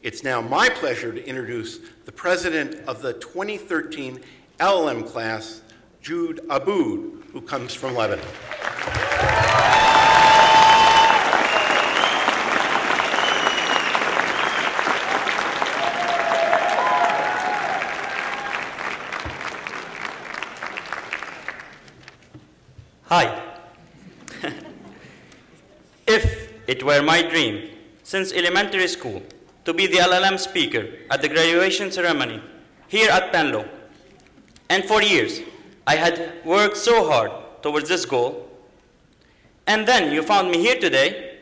It's now my pleasure to introduce the president of the 2013 L''M class, Judes Abboud, who comes from Lebanon. Hi. If it were my dream since elementary school to be the LL''M speaker at the graduation ceremony here at Penn Law, and for years I had worked so hard towards this goal, and then you found me here today,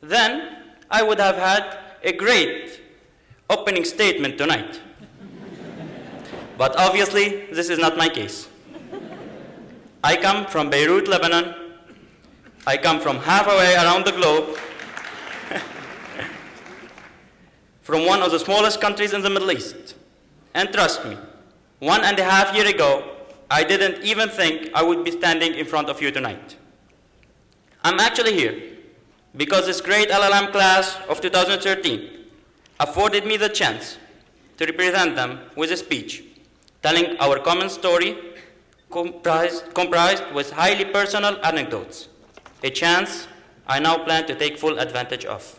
then I would have had a great opening statement tonight. But obviously, this is not my case. I come from Beirut, Lebanon. I come from halfway around the globe, from one of the smallest countries in the Middle East. And trust me, 1.5 years ago, I didn't even think I would be standing in front of you tonight. I'm actually here because this great LL''M class of 2013 afforded me the chance to represent them with a speech telling our common story comprised with highly personal anecdotes, a chance I now plan to take full advantage of.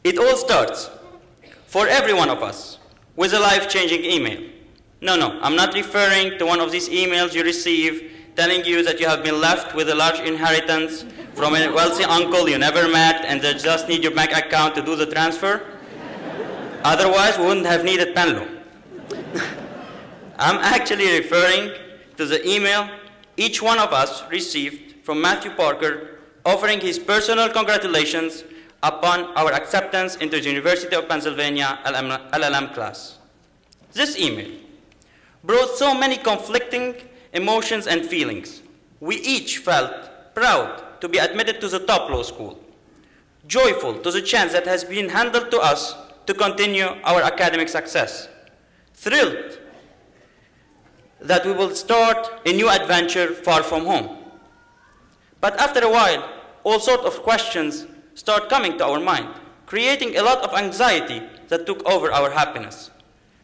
It all starts, for every one of us, with a life-changing email. No, I'm not referring to one of these emails you receive telling you that you have been left with a large inheritance from a wealthy uncle you never met and they just need your bank account to do the transfer. Otherwise, we wouldn't have needed Penn Law. I'm actually referring to the email each one of us received from Matthew Parker offering his personal congratulations upon our acceptance into the University of Pennsylvania LL''M class. This email brought so many conflicting emotions and feelings. We each felt proud to be admitted to the top law school, joyful to the chance that has been handed to us to continue our academic success, thrilled that we will start a new adventure far from home. But after a while, all sorts of questions start coming to our mind, creating a lot of anxiety that took over our happiness.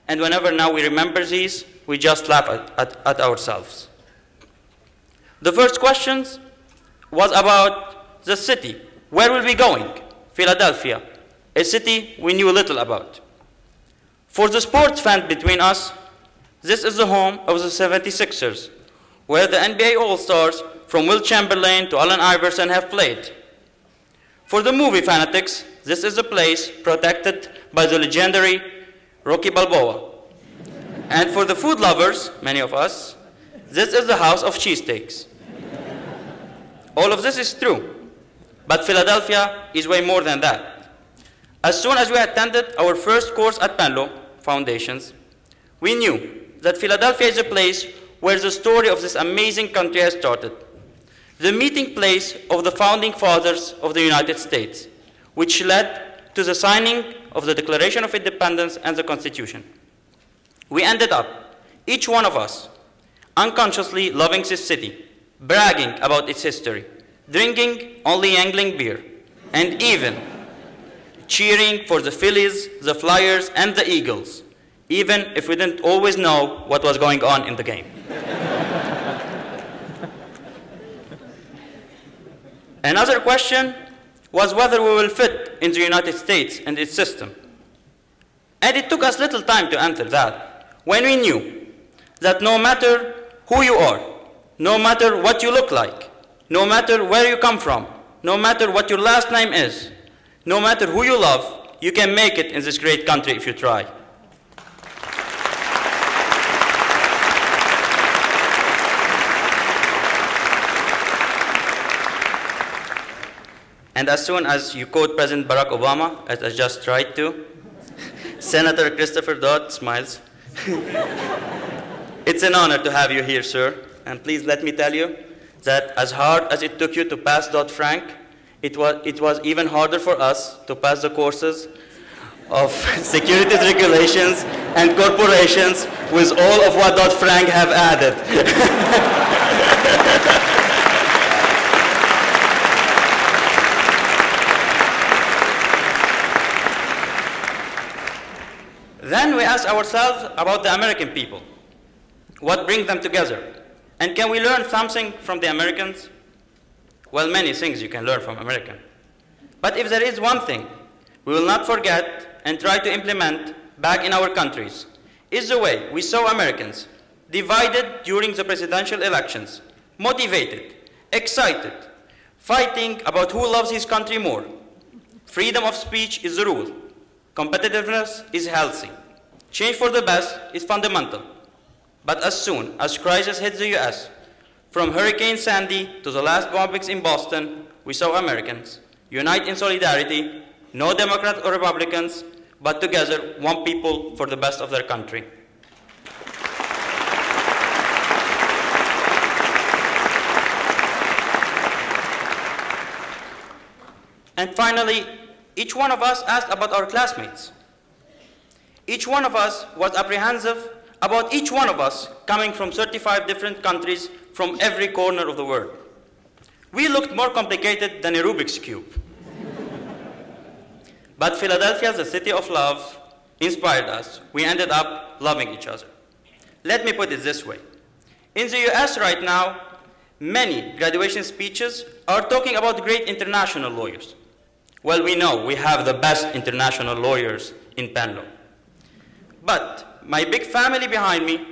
And whenever now we remember these, we just laugh at ourselves. The first question was about the city. Where will we be going? Philadelphia, a city we knew little about. For the sports fan between us, this is the home of the 76ers, where the NBA All-Stars from Will Chamberlain to Allen Iverson have played. For the movie fanatics, this is a place protected by the legendary Rocky Balboa. And for the food lovers, many of us, this is the house of cheesesteaks. All of this is true, but Philadelphia is way more than that. As soon as we attended our first course at Penn Law, Foundations, we knew that Philadelphia is a place where the story of this amazing country has started. The meeting place of the founding fathers of the United States, which led to the signing of the Declaration of Independence and the Constitution. We ended up, each one of us, unconsciously loving this city, bragging about its history, drinking only Yangling beer, and even cheering for the Phillies, the Flyers, and the Eagles, even if we didn't always know what was going on in the game. Another question was whether we will fit in the United States and its system. And it took us little time to answer that, when we knew that no matter who you are, no matter what you look like, no matter where you come from, no matter what your last name is, no matter who you love, you can make it in this great country if you try. And as soon as you quote President Barack Obama, as I just tried to, Senator Christopher Dodd smiles. It's an honor to have you here, sir. And please let me tell you that as hard as it took you to pass Dodd-Frank, it was even harder for us to pass the courses of securities regulations and corporations with all of what Dodd-Frank have added. ask ourselves about the American people? What brings them together? And can we learn something from the Americans? Well, many things you can learn from Americans. But if there is one thing we will not forget and try to implement back in our countries, is the way we saw Americans divided during the presidential elections, motivated, excited, fighting about who loves his country more. Freedom of speech is the rule. Competitiveness is healthy. Change for the best is fundamental. But as soon as crisis hits the US, from Hurricane Sandy to the last bombings in Boston, we saw Americans unite in solidarity, no Democrats or Republicans, but together, one people for the best of their country. And finally, each one of us asked about our classmates. Each one of us was apprehensive about each one of us coming from 35 different countries from every corner of the world. We looked more complicated than a Rubik's Cube. But Philadelphia, the city of love, inspired us. We ended up loving each other. Let me put it this way. In the US right now, many graduation speeches are talking about great international lawyers. Well, we know we have the best international lawyers in Penn Law. But my big family behind me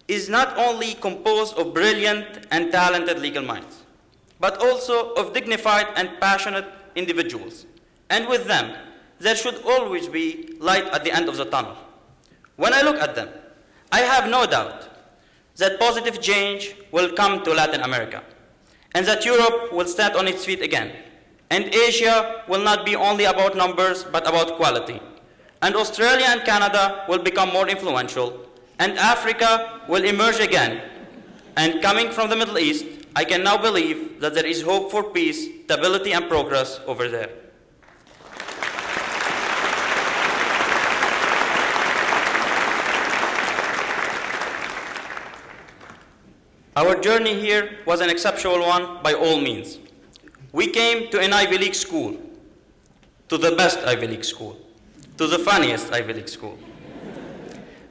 is not only composed of brilliant and talented legal minds, but also of dignified and passionate individuals. And with them, there should always be light at the end of the tunnel. When I look at them, I have no doubt that positive change will come to Latin America, and that Europe will stand on its feet again. And Asia will not be only about numbers, but about quality. And Australia and Canada will become more influential, and Africa will emerge again. And coming from the Middle East, I can now believe that there is hope for peace, stability, and progress over there. Our journey here was an exceptional one by all means. We came to an Ivy League school, to the best Ivy League school, to the funniest Ivy League school,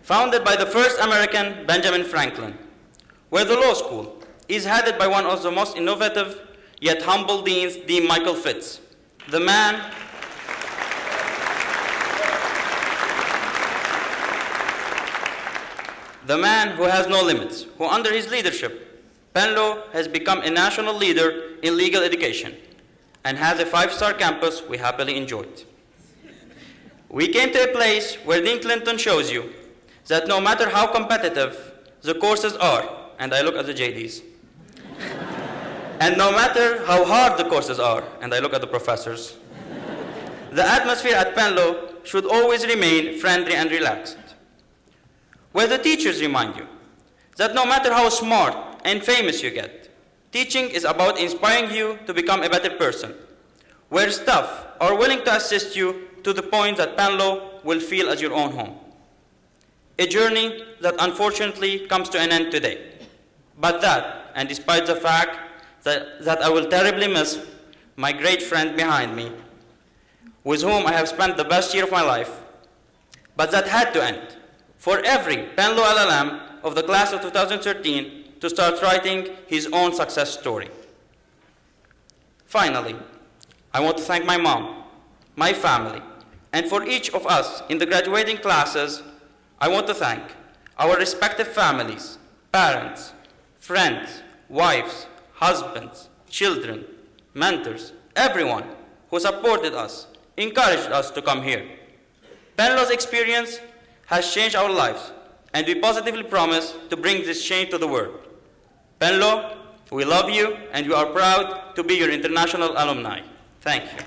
founded by the first American, Benjamin Franklin, where the law school is headed by one of the most innovative yet humble deans, Dean Michael Fitz, the man who has no limits, who under his leadership, Penn Law has become a national leader in legal education and has a 5-star campus we happily enjoyed. We came to a place where Dean Clinton shows you that no matter how competitive the courses are, and I look at the JDs, and no matter how hard the courses are, and I look at the professors, the atmosphere at Penn Law should always remain friendly and relaxed. Where the teachers remind you that no matter how smart and famous you get, teaching is about inspiring you to become a better person. Where staff are willing to assist you to the point that Penn Law will feel as your own home. A journey that unfortunately comes to an end today. But that, and despite the fact that I will terribly miss my great friend behind me, with whom I have spent the best year of my life, but that had to end. For every Penn Law LL.M. of the class of 2013 to start writing his own success story. Finally, I want to thank my mom, my family, and for each of us in the graduating classes, I want to thank our respective families, parents, friends, wives, husbands, children, mentors, everyone who supported us, encouraged us to come here. Penn Law's experience has changed our lives, and we positively promise to bring this change to the world. Penn Law, we love you, and we are proud to be your international alumni. Thank you.